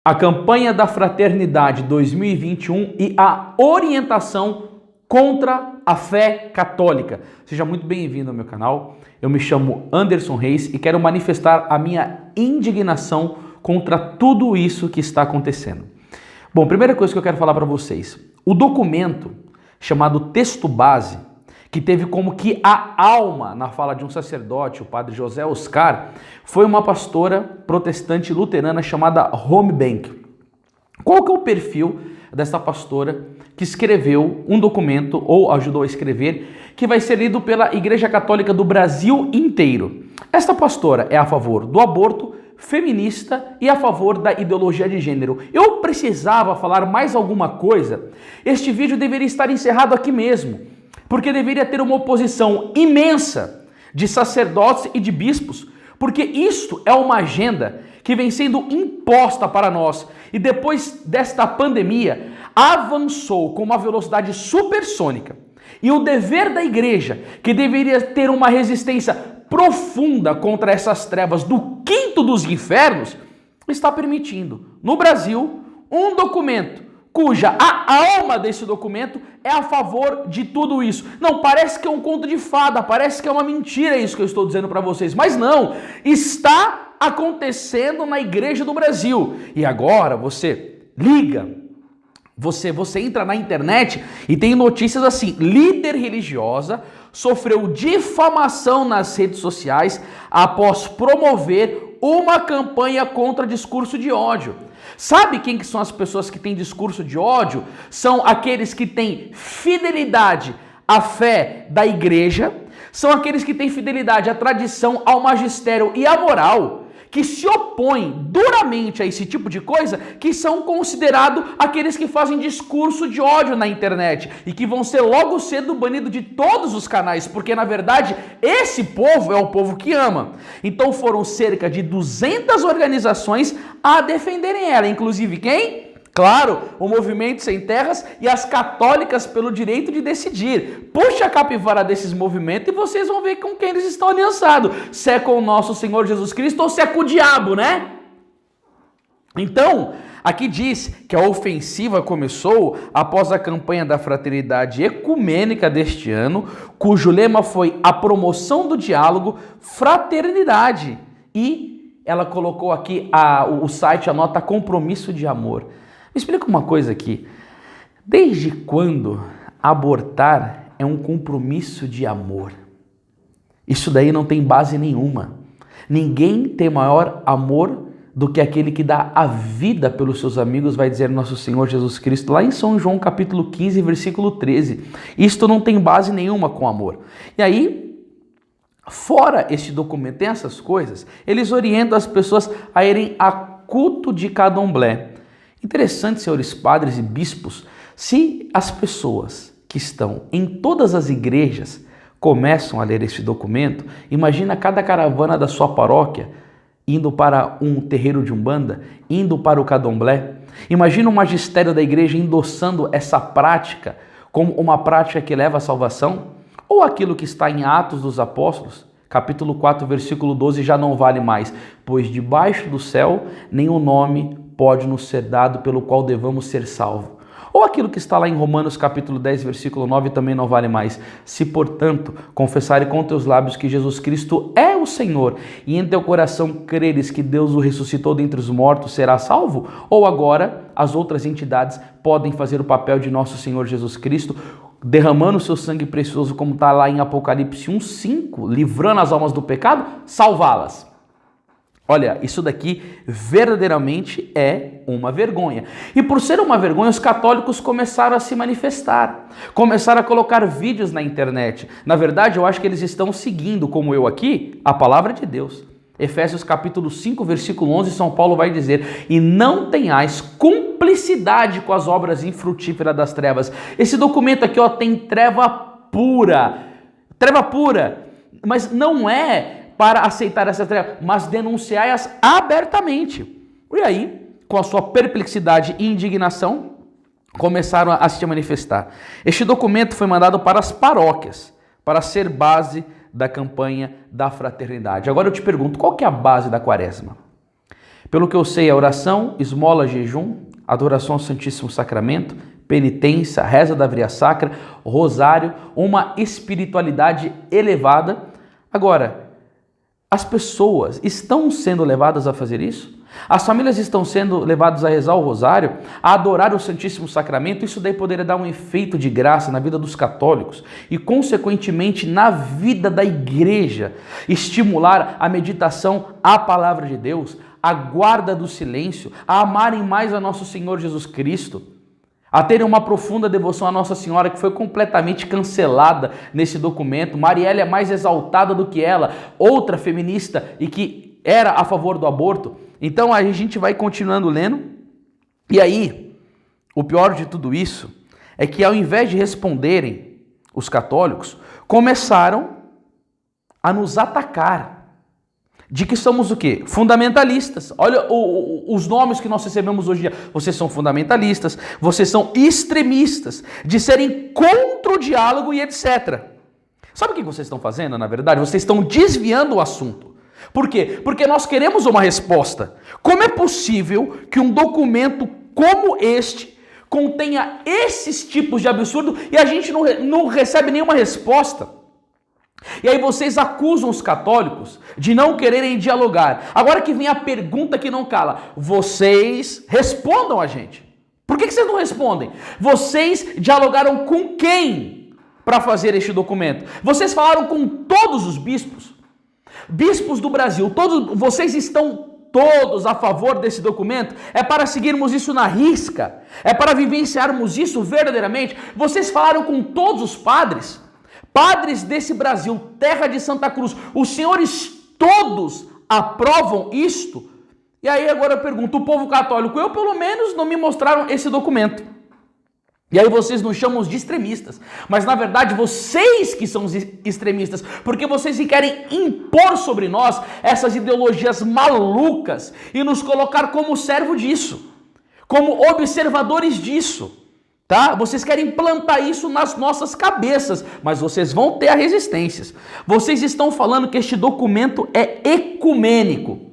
a campanha da Fraternidade 2021 e a orientação contra a fé católica. Seja muito bem-vindo ao meu canal. Eu me chamo Anderson Reis e quero manifestar a minha indignação contra tudo isso que está acontecendo. Bom, primeira coisa que eu quero falar para vocês. O documento chamado texto base, que teve como que a alma na fala de um sacerdote, o padre José Oscar, foi uma pastora protestante luterana chamada Homebank. Qual que é o perfil dessa pastora que escreveu um documento, ou ajudou a escrever, que vai ser lido pela Igreja Católica do Brasil inteiro? Esta pastora é a favor do aborto, feminista e a favor da ideologia de gênero. Eu precisava falar mais alguma coisa? Este vídeo deveria estar encerrado aqui mesmo, porque deveria ter uma oposição imensa de sacerdotes e de bispos, porque isto é uma agenda que vem sendo imposta para nós e depois desta pandemia avançou com uma velocidade supersônica. E o dever da igreja, que deveria ter uma resistência profunda contra essas trevas do quinto dos infernos, está permitindo no Brasil um documento cuja a alma desse documento é a favor de tudo isso. Não, parece que é um conto de fada, parece que é uma mentira isso que eu estou dizendo para vocês, mas não, está acontecendo na Igreja do Brasil. E agora você liga, você entra na internet e tem notícias assim: líder religiosa sofreu difamação nas redes sociais após promover uma campanha contra discurso de ódio. Sabe quem que são as pessoas que têm discurso de ódio? São aqueles que têm fidelidade à fé da igreja, são aqueles que têm fidelidade à tradição, ao magistério e à moral, que se opõem duramente a esse tipo de coisa, que são considerados aqueles que fazem discurso de ódio na internet e que vão ser logo cedo banidos de todos os canais, porque na verdade esse povo é o povo que ama. Então foram cerca de 200 organizações a defenderem ela, inclusive quem? Claro, o Movimento Sem Terras e as católicas pelo direito de decidir. Puxa a capivara desses movimentos e vocês vão ver com quem eles estão aliançados. Se é com o nosso Senhor Jesus Cristo ou se é com o diabo, né? Então, aqui diz que a ofensiva começou após a campanha da Fraternidade Ecumênica deste ano, cujo lema foi a promoção do diálogo, fraternidade. E ela colocou aqui, o site anota compromisso de amor. Me explica uma coisa aqui. Desde quando abortar é um compromisso de amor? Isso daí não tem base nenhuma. Ninguém tem maior amor do que aquele que dá a vida pelos seus amigos, vai dizer nosso Senhor Jesus Cristo, lá em São João capítulo 15, versículo 13. Isto não tem base nenhuma com amor. E aí, fora este documento, tem essas coisas, eles orientam as pessoas a irem a culto de candomblé. Interessante, senhores padres e bispos, se as pessoas que estão em todas as igrejas começam a ler este documento, imagina cada caravana da sua paróquia indo para um terreiro de umbanda, indo para o candomblé. Imagina o magistério da igreja endossando essa prática como uma prática que leva à salvação, ou aquilo que está em Atos dos Apóstolos, capítulo 4, versículo 12, já não vale mais, pois debaixo do céu nenhum nome pode nos ser dado pelo qual devamos ser salvos. Ou aquilo que está lá em Romanos capítulo 10, versículo 9, também não vale mais. Se, portanto, confessares com teus lábios que Jesus Cristo é o Senhor, e em teu coração creres que Deus o ressuscitou dentre os mortos, será salvo? Ou agora as outras entidades podem fazer o papel de nosso Senhor Jesus Cristo, derramando o seu sangue precioso, como está lá em Apocalipse 1:5, livrando as almas do pecado, salvá-las. Olha, isso daqui verdadeiramente é uma vergonha. E por ser uma vergonha, os católicos começaram a se manifestar, começaram a colocar vídeos na internet. Na verdade, eu acho que eles estão seguindo, como eu aqui, a palavra de Deus. Efésios capítulo 5, versículo 11, São Paulo vai dizer: e não tenhais cumplicidade com as obras infrutíferas das trevas. Esse documento aqui, ó, tem treva pura, mas não é para aceitar essa treva, mas denunciai-as abertamente. E aí, com a sua perplexidade e indignação, começaram a se manifestar. Este documento foi mandado para as paróquias, para ser base da campanha da fraternidade. Agora eu te pergunto, qual que é a base da quaresma? Pelo que eu sei, é oração, esmola, jejum, adoração ao Santíssimo Sacramento, penitência, reza da Via Sacra, rosário, uma espiritualidade elevada. Agora, as pessoas estão sendo levadas a fazer isso? As famílias estão sendo levadas a rezar o rosário, a adorar o Santíssimo Sacramento? Isso daí poderia dar um efeito de graça na vida dos católicos e, consequentemente, na vida da igreja, estimular a meditação à palavra de Deus, a guarda do silêncio, a amarem mais a nosso Senhor Jesus Cristo, a terem uma profunda devoção à Nossa Senhora, que foi completamente cancelada nesse documento. Marielle é mais exaltada do que ela, outra feminista e que era a favor do aborto. Então a gente vai continuando lendo, e aí, o pior de tudo isso é que, ao invés de responderem, os católicos começaram a nos atacar. De que somos o quê? Fundamentalistas. Olha os nomes que nós recebemos hoje em dia. Vocês são fundamentalistas, vocês são extremistas, de serem contra o diálogo e etc. Sabe o que vocês estão fazendo, na verdade? Vocês estão desviando o assunto. Por quê? Porque nós queremos uma resposta. Como é possível que um documento como este contenha esses tipos de absurdo e a gente não recebe nenhuma resposta? E aí vocês acusam os católicos de não quererem dialogar. Agora que vem a pergunta que não cala, vocês respondam a gente. Por que vocês não respondem? Vocês dialogaram com quem para fazer este documento? Vocês falaram com todos os bispos? Bispos do Brasil, todos, vocês estão todos a favor desse documento? É para seguirmos isso na risca? É para vivenciarmos isso verdadeiramente? Vocês falaram com todos os padres? Padres desse Brasil, terra de Santa Cruz, os senhores todos aprovam isto? E aí agora eu pergunto, o povo católico, eu pelo menos não me mostraram esse documento. E aí vocês nos chamam de extremistas, mas na verdade vocês que são os extremistas, porque vocês querem impor sobre nós essas ideologias malucas e nos colocar como servo disso, como observadores disso. Tá? Vocês querem plantar isso nas nossas cabeças, mas vocês vão ter resistências. Vocês estão falando que este documento é ecumênico.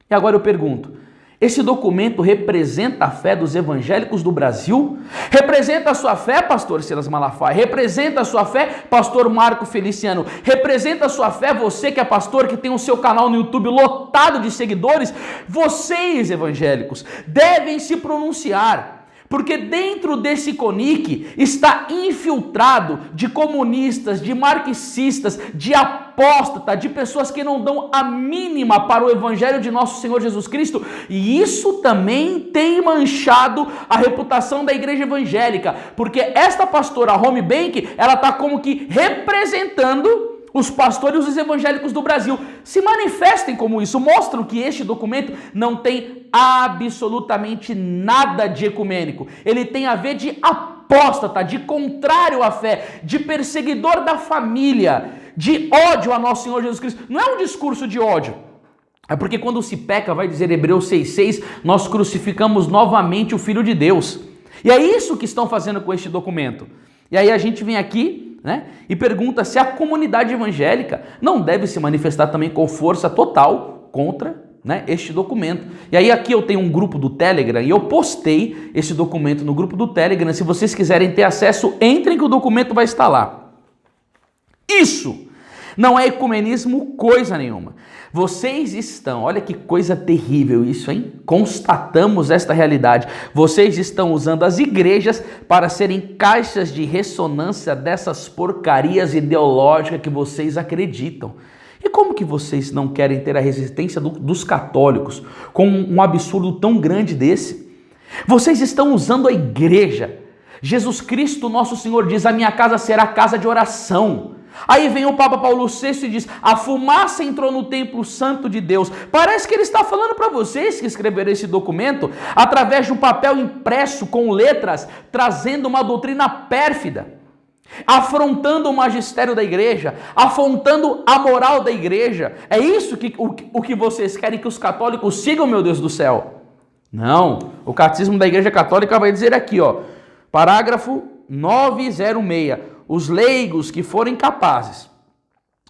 E agora eu pergunto, esse documento representa a fé dos evangélicos do Brasil? Representa a sua fé, pastor Silas Malafaia? Representa a sua fé, pastor Marco Feliciano? Representa a sua fé, você que é pastor, que tem o seu canal no YouTube lotado de seguidores? Vocês, evangélicos, devem se pronunciar. Porque dentro desse CONIC está infiltrado de comunistas, de marxistas, de apóstatas, de pessoas que não dão a mínima para o evangelho de nosso Senhor Jesus Cristo. E isso também tem manchado a reputação da igreja evangélica. Porque esta pastora Home Bank, ela está como que representando os pastores e os evangélicos do Brasil. Se manifestem como isso, mostram que este documento não tem absolutamente nada de ecumênico. Ele tem a ver de apóstata, de contrário à fé, de perseguidor da família, de ódio a nosso Senhor Jesus Cristo. Não é um discurso de ódio. É porque quando se peca, vai dizer Hebreus 6,6, nós crucificamos novamente o Filho de Deus. E é isso que estão fazendo com este documento. E aí a gente vem aqui, né, e pergunta se a comunidade evangélica não deve se manifestar também com força total contra, né, este documento. E aí aqui eu tenho um grupo do Telegram e eu postei esse documento no grupo do Telegram. Se vocês quiserem ter acesso, entrem que o documento vai estar lá. Isso não é ecumenismo coisa nenhuma. Vocês estão, olha que coisa terrível isso, hein? Constatamos esta realidade. Vocês estão usando as igrejas para serem caixas de ressonância dessas porcarias ideológicas que vocês acreditam. E como que vocês não querem ter a resistência dos católicos com um absurdo tão grande desse? Vocês estão usando a igreja. Jesus Cristo, nosso Senhor, diz, a minha casa será casa de oração. Aí vem o Papa Paulo VI e diz, a fumaça entrou no templo santo de Deus. Parece que ele está falando para vocês que escreveram esse documento através de um papel impresso com letras, trazendo uma doutrina pérfida, afrontando o magistério da igreja, afrontando a moral da igreja. É isso o que vocês querem que os católicos sigam, meu Deus do céu? Não, o Catecismo da Igreja Católica vai dizer aqui, ó, parágrafo 906, os leigos que forem capazes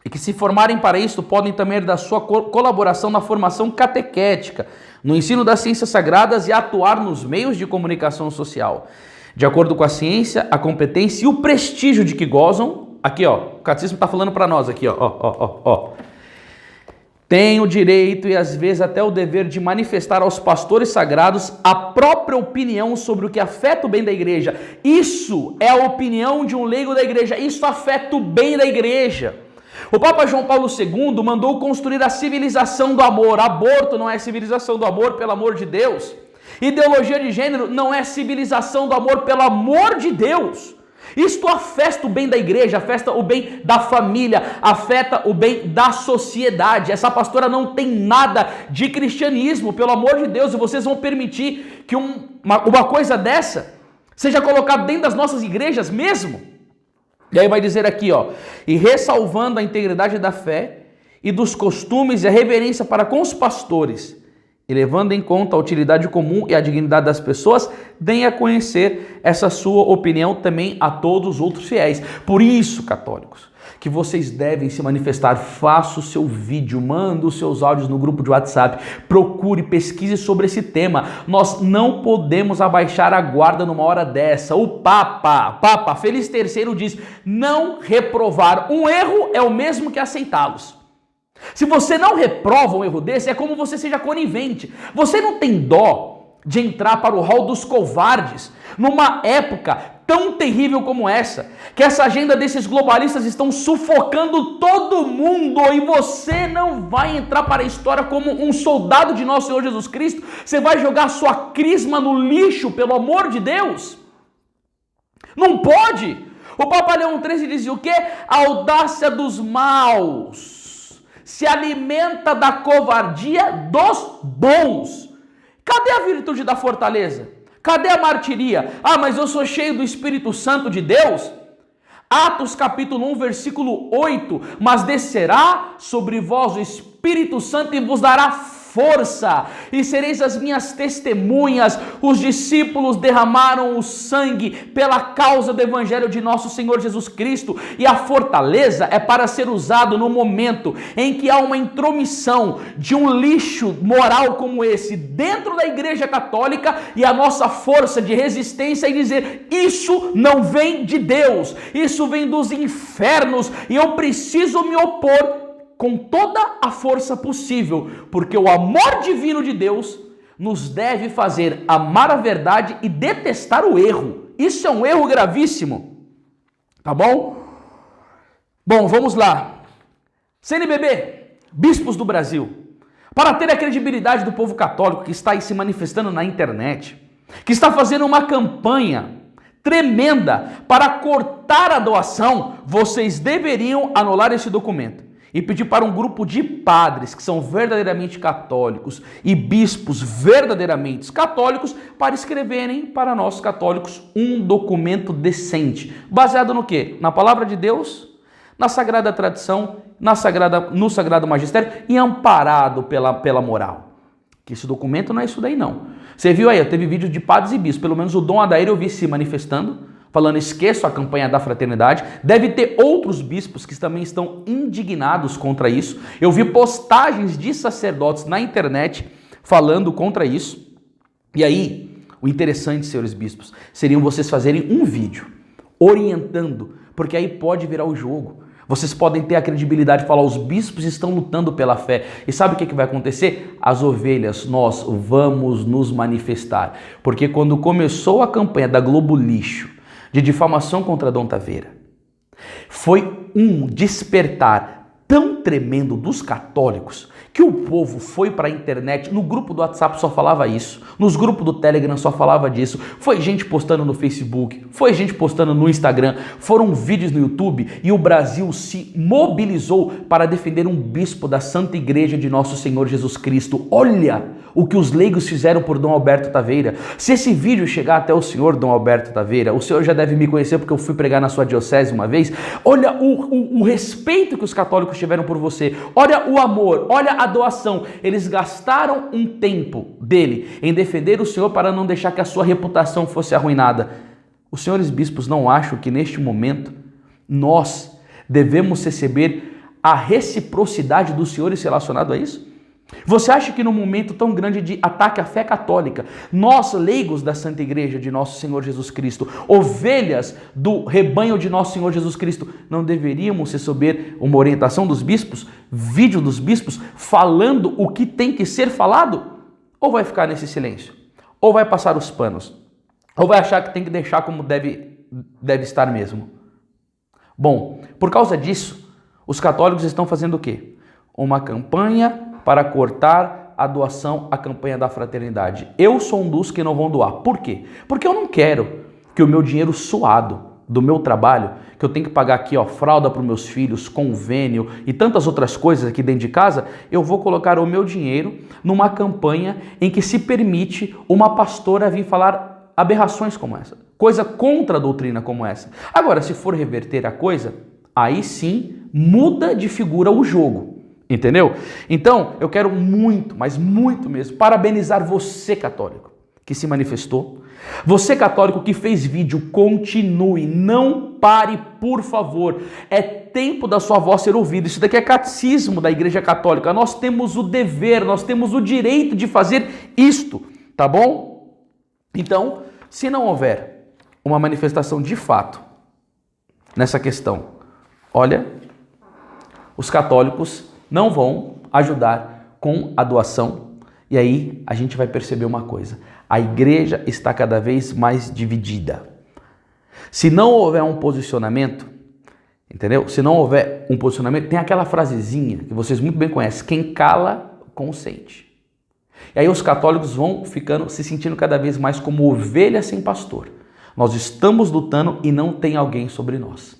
e que se formarem para isto podem também dar sua colaboração na formação catequética, no ensino das ciências sagradas e atuar nos meios de comunicação social. De acordo com a ciência, a competência e o prestígio de que gozam, aqui ó, o catecismo está falando para nós aqui ó. Tem o direito e às vezes até o dever de manifestar aos pastores sagrados a própria opinião sobre o que afeta o bem da igreja. Isso é a opinião de um leigo da igreja, isso afeta o bem da igreja. O Papa João Paulo II mandou construir a civilização do amor. Aborto não é civilização do amor, pelo amor de Deus. Ideologia de gênero não é civilização do amor, pelo amor de Deus. Isto afeta o bem da igreja, afeta o bem da família, afeta o bem da sociedade. Essa pastora não tem nada de cristianismo, pelo amor de Deus, e vocês vão permitir que uma coisa dessa seja colocada dentro das nossas igrejas mesmo? E aí vai dizer aqui, ó, e ressalvando a integridade da fé e dos costumes e a reverência para com os pastores, e levando em conta a utilidade comum e a dignidade das pessoas, deem a conhecer essa sua opinião também a todos os outros fiéis. Por isso, católicos, que vocês devem se manifestar. Faça o seu vídeo, manda os seus áudios no grupo de WhatsApp, procure, pesquise sobre esse tema. Nós não podemos abaixar a guarda numa hora dessa. O Papa Félix III diz, não reprovar um erro é o mesmo que aceitá-los. Se você não reprova um erro desse, é como você seja conivente. Você não tem dó de entrar para o rol dos covardes numa época tão terrível como essa, que essa agenda desses globalistas estão sufocando todo mundo, e você não vai entrar para a história como um soldado de nosso Senhor Jesus Cristo. Você vai jogar sua crisma no lixo, pelo amor de Deus? Não pode! O Papa Leão XIII dizia o quê? A audácia dos maus se alimenta da covardia dos bons. Cadê a virtude da fortaleza? Cadê a martiria? Ah, mas eu sou cheio do Espírito Santo de Deus? Atos capítulo 1, versículo 8, mas descerá sobre vós o Espírito Santo e vos dará força, e sereis as minhas testemunhas. Os discípulos derramaram o sangue pela causa do evangelho de nosso Senhor Jesus Cristo, e a fortaleza é para ser usado no momento em que há uma intromissão de um lixo moral como esse dentro da Igreja Católica, e a nossa força de resistência é dizer, isso não vem de Deus, isso vem dos infernos, e eu preciso me opor com toda a força possível, porque o amor divino de Deus nos deve fazer amar a verdade e detestar o erro. Isso é um erro gravíssimo, tá bom? Bom, vamos lá. CNBB, bispos do Brasil, para ter a credibilidade do povo católico que está aí se manifestando na internet, que está fazendo uma campanha tremenda para cortar a doação, vocês deveriam anular esse documento e pedir para um grupo de padres que são verdadeiramente católicos e bispos verdadeiramente católicos para escreverem para nós católicos um documento decente. Baseado no quê? Na palavra de Deus, na sagrada tradição, no sagrado magistério e amparado pela moral. Que esse documento não é isso daí não. Você viu aí, teve vídeo de padres e bispos, pelo menos o Dom Adair eu vi se manifestando, falando, esqueço a campanha da fraternidade. Deve ter outros bispos que também estão indignados contra isso. Eu vi postagens de sacerdotes na internet falando contra isso. E aí, o interessante, senhores bispos, seriam vocês fazerem um vídeo orientando, porque aí pode virar o jogo. Vocês podem ter a credibilidade de falar, os bispos estão lutando pela fé. E sabe o que vai acontecer? As ovelhas, nós vamos nos manifestar. Porque quando começou a campanha da Globo Lixo, de difamação contra Dom Taveira, foi um despertar tão tremendo dos católicos que o povo foi para a internet, no grupo do WhatsApp só falava isso, nos grupos do Telegram só falava disso, foi gente postando no Facebook, foi gente postando no Instagram, foram vídeos no YouTube e o Brasil se mobilizou para defender um bispo da Santa Igreja de Nosso Senhor Jesus Cristo. Olha o que os leigos fizeram por Dom Alberto Taveira. Se esse vídeo chegar até o senhor Dom Alberto Taveira, o senhor já deve me conhecer porque eu fui pregar na sua diocese uma vez. Olha o respeito que os católicos tiveram por você. Olha o amor, olha a doação. Eles gastaram um tempo dele em defender o senhor para não deixar que a sua reputação fosse arruinada. Os senhores bispos não acham que neste momento nós devemos receber a reciprocidade dos senhores relacionado a isso? Você acha que num momento tão grande de ataque à fé católica, nós, leigos da Santa Igreja de Nosso Senhor Jesus Cristo, ovelhas do rebanho de Nosso Senhor Jesus Cristo, não deveríamos receber uma orientação dos bispos, vídeo dos bispos, falando o que tem que ser falado? Ou vai ficar nesse silêncio? Ou vai passar os panos? Ou vai achar que tem que deixar como deve estar mesmo? Bom, por causa disso, os católicos estão fazendo o quê? Uma campanha para cortar a doação, a campanha da fraternidade. Eu sou um dos que não vão doar. Por quê? Porque eu não quero que o meu dinheiro suado do meu trabalho, que eu tenho que pagar aqui, ó, fralda para os meus filhos, convênio e tantas outras coisas aqui dentro de casa, eu vou colocar o meu dinheiro numa campanha em que se permite uma pastora vir falar aberrações como essa, coisa contra a doutrina como essa. Agora, se for reverter a coisa, aí sim muda de figura o jogo. Entendeu? Então, eu quero muito, mas muito mesmo, parabenizar você, católico, que se manifestou. Você, católico, que fez vídeo, continue, não pare, por favor. É tempo da sua voz ser ouvida. Isso daqui é catecismo da Igreja Católica. Nós temos o dever, nós temos o direito de fazer isto, tá bom? Então, se não houver uma manifestação de fato nessa questão, olha, os católicos não vão ajudar com a doação, e aí a gente vai perceber uma coisa: a igreja está cada vez mais dividida. Se não houver um posicionamento, entendeu? Se não houver um posicionamento, tem aquela frasezinha que vocês muito bem conhecem: quem cala, consente. E aí os católicos vão ficando, se sentindo cada vez mais como ovelha sem pastor. Nós estamos lutando e não tem alguém sobre nós.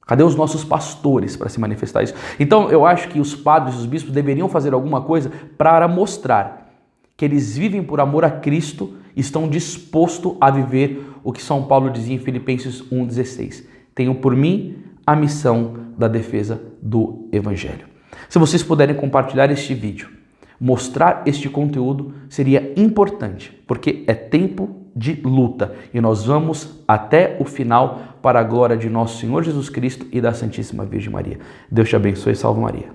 Cadê os nossos pastores para se manifestar isso? Então eu acho que os padres e os bispos deveriam fazer alguma coisa para mostrar que eles vivem por amor a Cristo e estão dispostos a viver o que São Paulo dizia em Filipenses 1,16. Tenho por mim a missão da defesa do Evangelho. Se vocês puderem compartilhar este vídeo, mostrar este conteúdo, seria importante, porque é tempo de luta e nós vamos até o final para a glória de nosso Senhor Jesus Cristo e da Santíssima Virgem Maria. Deus te abençoe e salve Maria.